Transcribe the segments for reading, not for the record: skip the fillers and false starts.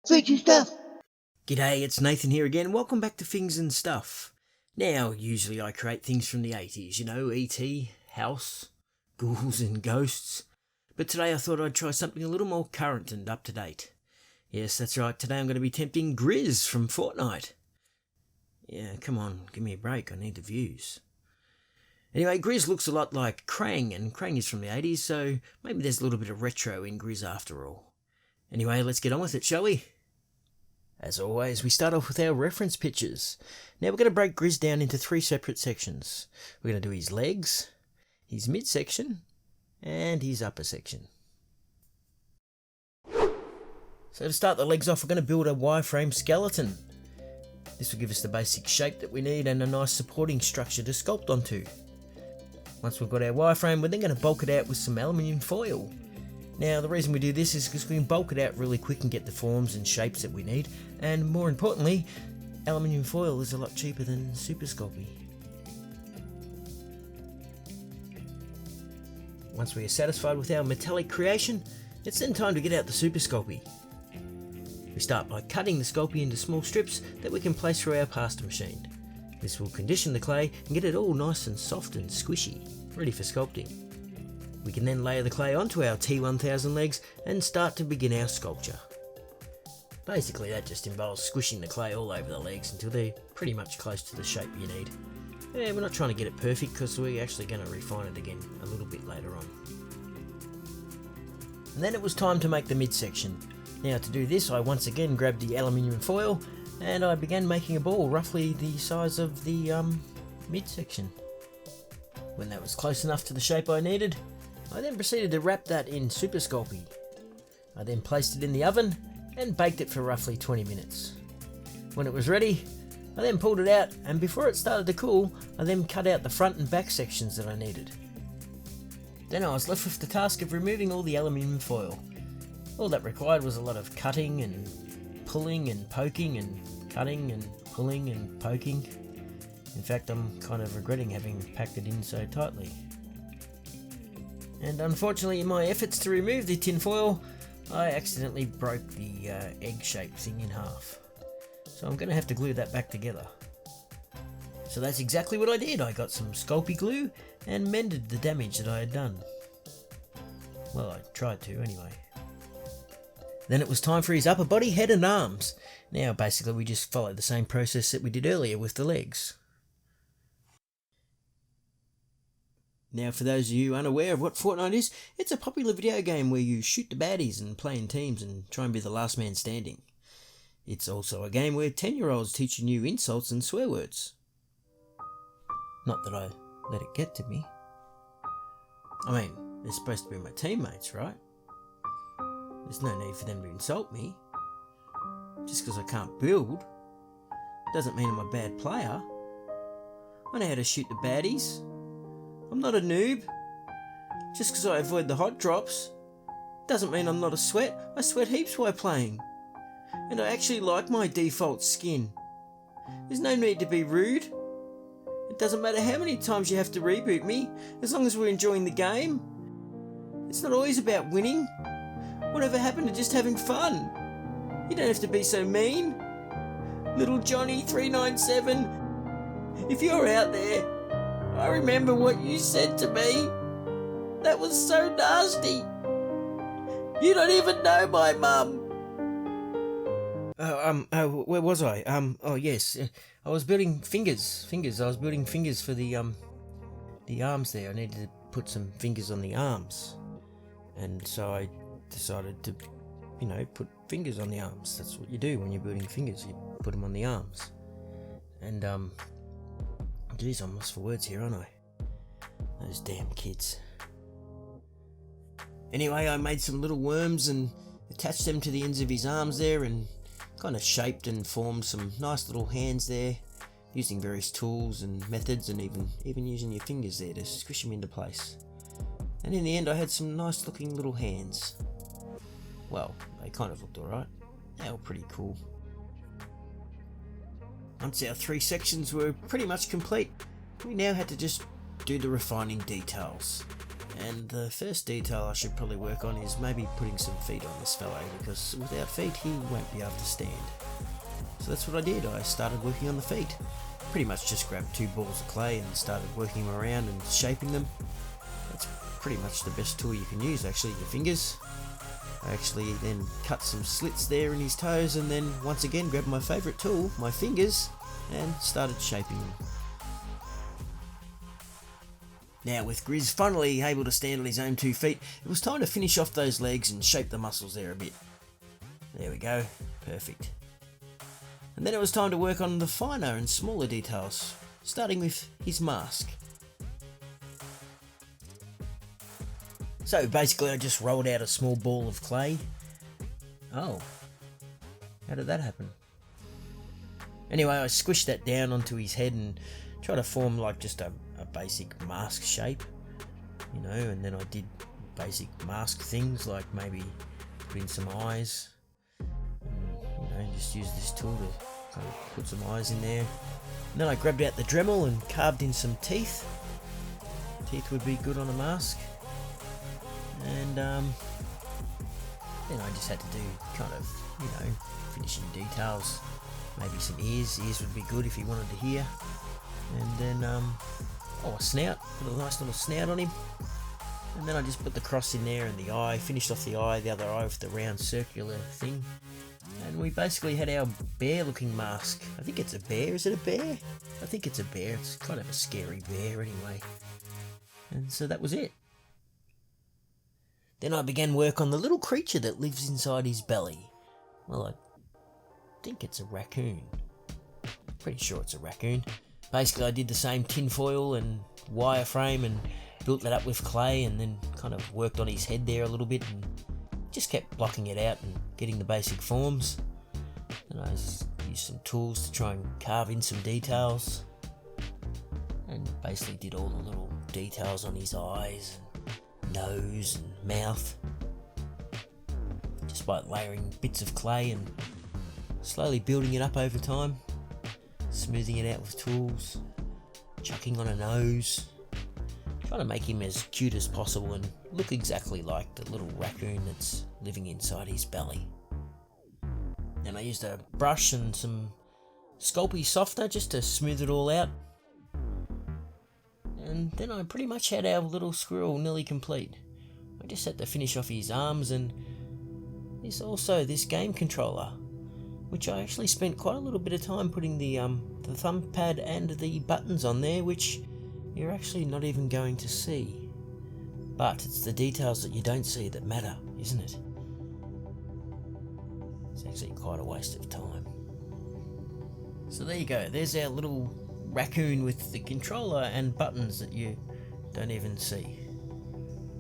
Feature stuff. G'day, it's Nathan here again. Welcome back to Things and Stuff. Now, usually I create things from the 80s, you know, E.T., House, ghouls and ghosts. But today I thought I'd try something a little more current and up to date. Yes, that's right, today I'm going to be tempting Grriz from Fortnite. Yeah, come on, give me a break, I need the views. Anyway, Grriz looks a lot like Krang, and Krang is from the 80s, so maybe there's a little bit of retro in Grriz after all. Anyway, let's get on with it, shall we? As always, we start off with our reference pictures. Now we're going to break Grriz down into 3 separate sections. We're going to do his legs, his midsection, and his upper section. So to start the legs off, we're going to build a wireframe skeleton. This will give us the basic shape that we need and a nice supporting structure to sculpt onto. Once we've got our wireframe, we're then going to bulk it out with some aluminium foil. Now the reason we do this is because we can bulk it out really quick and get the forms and shapes that we need, and more importantly, aluminium foil is a lot cheaper than Super Sculpey. Once we are satisfied with our metallic creation, it's then time to get out the Super Sculpey. We start by cutting the Sculpey into small strips that we can place through our pasta machine. This will condition the clay and get it all nice and soft and squishy, ready for sculpting. We can then layer the clay onto our T1000 legs and start to begin our sculpture. Basically that just involves squishing the clay all over the legs until they're pretty much close to the shape you need. Yeah, we're not trying to get it perfect because we're actually going to refine it again a little bit later on. And then it was time to make the midsection. Now to do this I once again grabbed the aluminium foil and I began making a ball roughly the size of the midsection. When that was close enough to the shape I needed, I then proceeded to wrap that in Super Sculpey. I then placed it in the oven and baked it for roughly 20 minutes. When it was ready, I then pulled it out, and before it started to cool, I then cut out the front and back sections that I needed. Then I was left with the task of removing all the aluminium foil. All that required was a lot of cutting and pulling and poking and cutting and pulling and poking. In fact, I'm kind of regretting having packed it in so tightly. And unfortunately, in my efforts to remove the tin foil, I accidentally broke the egg-shaped thing in half. So I'm going to have to glue that back together. So that's exactly what I did. I got some Sculpey glue and mended the damage that I had done. Well, I tried to anyway. Then it was time for his upper body, head and arms. Now basically we just followed the same process that we did earlier with the legs. Now for those of you unaware of what Fortnite is, it's a popular video game where you shoot the baddies and play in teams and try and be the last man standing. It's also a game where 10-year-olds teach you new insults and swear words. Not that I let it get to me. I mean, they're supposed to be my teammates, right? There's no need for them to insult me. Just because I can't build doesn't mean I'm a bad player. I know how to shoot the baddies. I'm not a noob. Just because I avoid the hot drops doesn't mean I'm not a sweat. I sweat heaps while playing. And I actually like my default skin. There's no need to be rude. It doesn't matter how many times you have to reboot me, as long as we're enjoying the game. It's not always about winning. Whatever happened to just having fun? You don't have to be so mean. Little Johnny 397, if you're out there, I remember what you said to me. That was so nasty. You don't even know my mum. Where was I? Oh yes, I was building fingers. I was building fingers for the arms there. I needed to put some fingers on the arms. And so I decided to, put fingers on the arms. That's what you do when you're building fingers. You put them on the arms. And, geez, I'm lost for words here, aren't I? Those damn kids. Anyway, I made some little worms and attached them to the ends of his arms there and kind of shaped and formed some nice little hands there using various tools and methods and even using your fingers there to squish them into place. And in the end I had some nice looking little hands. Well, they kind of looked alright. They were pretty cool. Once our 3 sections were pretty much complete, we now had to just do the refining details. And the first detail I should probably work on is maybe putting some feet on this fellow, because without feet he won't be able to stand. So that's what I did. I started working on the feet. Pretty much just grabbed 2 balls of clay and started working them around and shaping them. That's pretty much the best tool you can use, actually, your fingers. I actually then cut some slits there in his toes, and then once again grabbed my favourite tool, my fingers, and started shaping them. Now, with Grriz finally able to stand on his own 2 feet, it was time to finish off those legs and shape the muscles there a bit. There we go, perfect. And then it was time to work on the finer and smaller details, starting with his mask. So basically I just rolled out a small ball of clay. Oh, how did that happen? Anyway, I squished that down onto his head and tried to form like just a basic mask shape, you know, and then I did basic mask things like maybe put in some eyes, and, you know, just use this tool to kind of put some eyes in there. And then I grabbed out the Dremel and carved in some teeth. Teeth would be good on a mask. And then I just had to do kind of, you know, finishing details. Maybe some ears. Ears would be good if he wanted to hear. And then, a snout. Put a nice little snout on him. And then I just put the cross in there and the eye. Finished off the eye, the other eye with the round circular thing. And we basically had our bear-looking mask. I think it's a bear. Is it a bear? I think it's a bear. It's kind of a scary bear anyway. And so that was it. Then I began work on the little creature that lives inside his belly. Well, I think it's a raccoon. Pretty sure it's a raccoon. Basically, I did the same tinfoil and wireframe and built that up with clay, and then kind of worked on his head there a little bit and just kept blocking it out and getting the basic forms. Then I just used some tools to try and carve in some details, and basically did all the little details on his eyes and nose and mouth, just by layering bits of clay and slowly building it up over time, smoothing it out with tools, chucking on a nose, trying to make him as cute as possible and look exactly like the little raccoon that's living inside his belly. Then I used a brush and some Sculpted softener just to smooth it all out. And then I pretty much had our little squirrel nearly complete. I just had to finish off his arms, and there's also this game controller, which I actually spent quite a little bit of time putting the thumb pad and the buttons on there, which you're actually not even going to see. But it's the details that you don't see that matter, isn't it? It's actually quite a waste of time. So there you go, there's our little raccoon with the controller and buttons that you don't even see.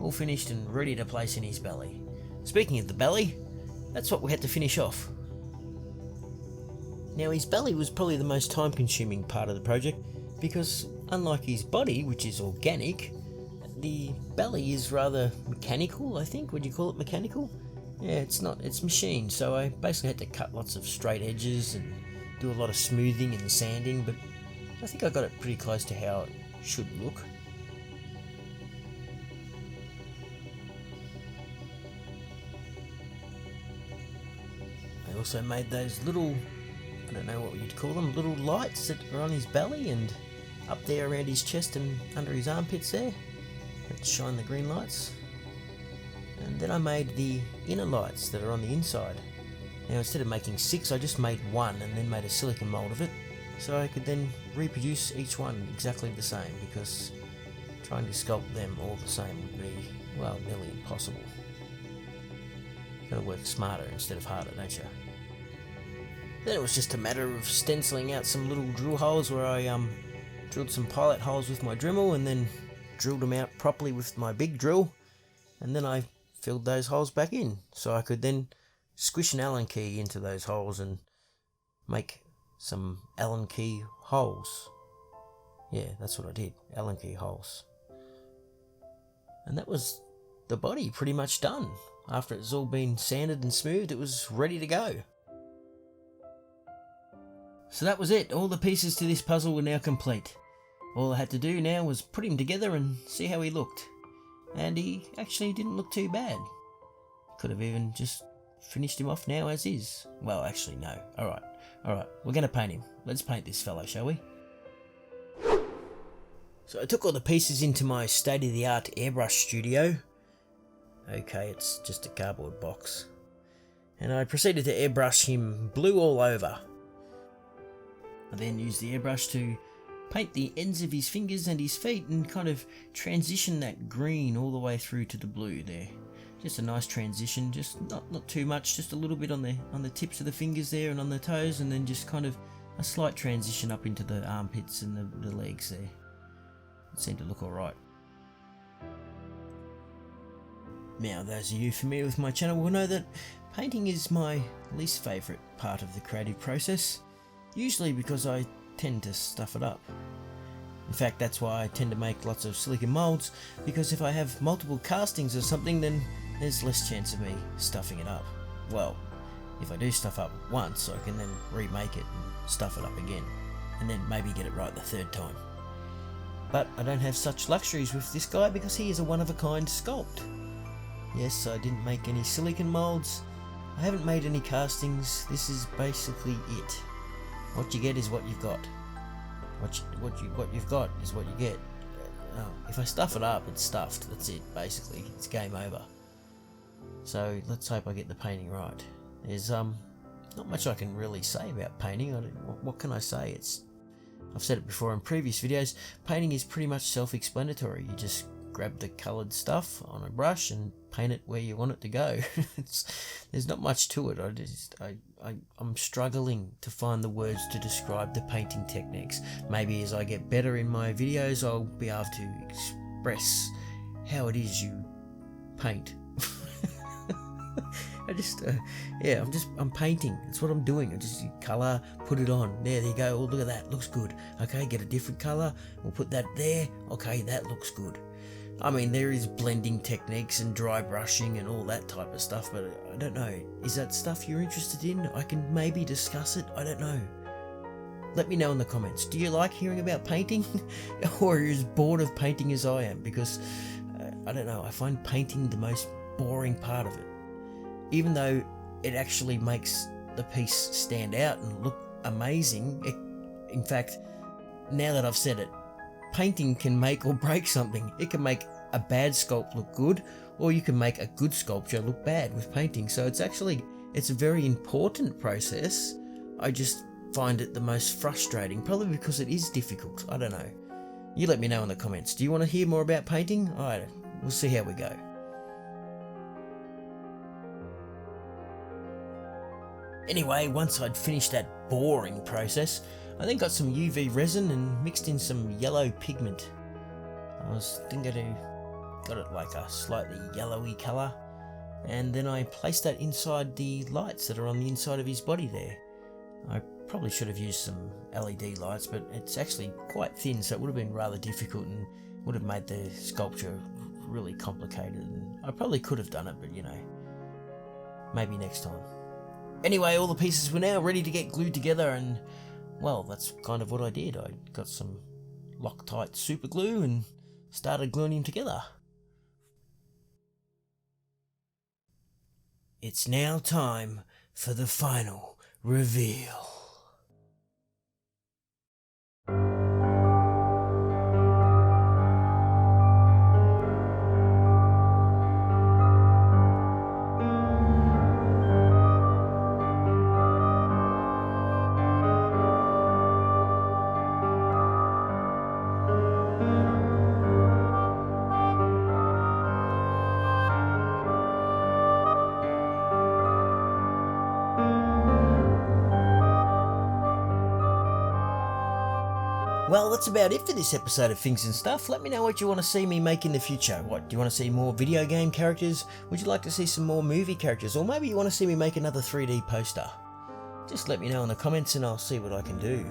All finished and ready to place in his belly. Speaking of the belly, that's what we had to finish off. Now, his belly was probably the most time consuming part of the project, because unlike his body, which is organic, the belly is rather mechanical, I think. Would you call it mechanical? Yeah, it's not, it's machined, so I basically had to cut lots of straight edges and do a lot of smoothing and sanding, but I think I got it pretty close to how it should look. I also made those little, I don't know what you'd call them, little lights that are on his belly and up there around his chest and under his armpits there, that shine the green lights. And then I made the inner lights that are on the inside. Now, instead of making 6, I just made 1 and then made a silicone mold of it, so I could then reproduce each one exactly the same, because trying to sculpt them all the same would be, well, nearly impossible. You've got to work smarter instead of harder, don't you? Then it was just a matter of stenciling out some little drill holes where I drilled some pilot holes with my Dremel and then drilled them out properly with my big drill, and then I filled those holes back in so I could then squish an Allen key into those holes and make some Allen key holes. Yeah, that's what I did, Allen key holes. And that was the body pretty much done. After it's all been sanded and smoothed, it was ready to go. So that was it. All the pieces to this puzzle were now complete. All I had to do now was put him together and see how he looked. and he actually didn't look too bad. Could have even just finished him off now as is. Well, actually no. Alright, we're going to paint him. Let's paint this fellow, shall we? So I took all the pieces into my state-of-the-art airbrush studio. Okay, it's just a cardboard box. And I proceeded to airbrush him blue all over. I then used the airbrush to paint the ends of his fingers and his feet and kind of transition that green all the way through to the blue there. Just a nice transition, just not too much, just a little bit on the tips of the fingers there and on the toes, and then just kind of a slight transition up into the armpits and the legs there. It seemed to look alright. Now, those of you familiar with my channel will know that painting is my least favourite part of the creative process, usually because I tend to stuff it up. In fact, that's why I tend to make lots of silicone moulds, because if I have multiple castings or something, then there's less chance of me stuffing it up. Well, if I do stuff up once, I can then remake it and stuff it up again, and then maybe get it right the third time. But I don't have such luxuries with this guy because he is a one-of-a-kind sculpt. Yes, I didn't make any silicone moulds, I haven't made any castings, this is basically it. What you get is what you've got. What you've got is what you get. If I stuff it up, it's stuffed, that's it, basically, it's game over. So let's hope I get the painting right. There's not much I can really say about painting. What can I say? I've said it before in previous videos, painting is pretty much self-explanatory. You just grab the coloured stuff on a brush and paint it where you want it to go. There's not much to it. I'm struggling to find the words to describe the painting techniques. Maybe as I get better in my videos, I'll be able to express how it is you paint. I'm painting. That's what I'm doing. I just colour, put it on. There you go. Oh, look at that. Looks good. Okay, get a different colour. We'll put that there. Okay, that looks good. I mean, there is blending techniques and dry brushing and all that type of stuff, but I don't know. Is that stuff you're interested in? I can maybe discuss it. I don't know. Let me know in the comments. Do you like hearing about painting? Or are you as bored of painting as I am? Because, I don't know, I find painting the most boring part of it. Even though it actually makes the piece stand out and look amazing. In fact, now that I've said it, painting can make or break something. It can make a bad sculpt look good, or you can make a good sculpture look bad with painting. So it's a very important process. I just find it the most frustrating, probably because it is difficult. I don't know. You let me know in the comments. Do you want to hear more about painting? Alright, we'll see how we go. Anyway, once I'd finished that boring process, I then got some UV resin and mixed in some yellow pigment. I was thinking to got it like a slightly yellowy colour, and then I placed that inside the lights that are on the inside of his body there. I probably should have used some LED lights, but it's actually quite thin, so it would have been rather difficult and would have made the sculpture really complicated, and I probably could have done it, but you know, maybe next time. Anyway, all the pieces were now ready to get glued together, and well, that's kind of what I did. I got some Loctite super glue and started gluing them together. It's now time for the final reveal. Well, that's about it for this episode of Things and Stuff. Let me know what you want to see me make in the future. What, do you want to see more video game characters? Would you like to see some more movie characters? Or maybe you want to see me make another 3D poster? Just let me know in the comments and I'll see what I can do.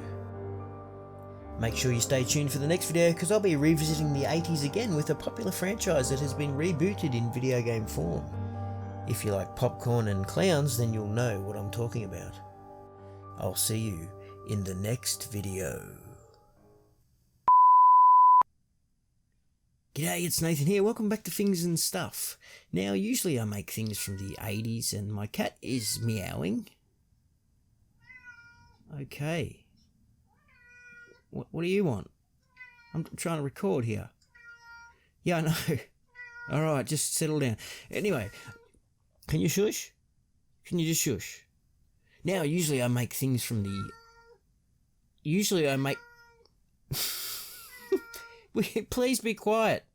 Make sure you stay tuned for the next video, because I'll be revisiting the 80s again with a popular franchise that has been rebooted in video game form. If you like popcorn and clowns, then you'll know what I'm talking about. I'll see you in the next video. G'day, it's Nathan here. Welcome back to Things and Stuff. Now, usually I make things from the 80s and my cat is meowing. Okay. What do you want? I'm trying to record here. Yeah, I know. Alright, just settle down. Anyway, can you shush? Can you just shush? Now, usually I make things from the... Usually I make... Please be quiet.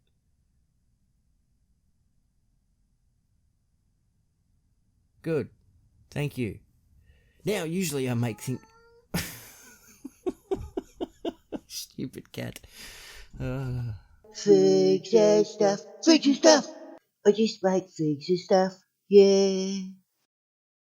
Good. Thank you. Now, usually I make things... Stupid cat. Figs and stuff. Figs and stuff. I just make figs and stuff. Yeah.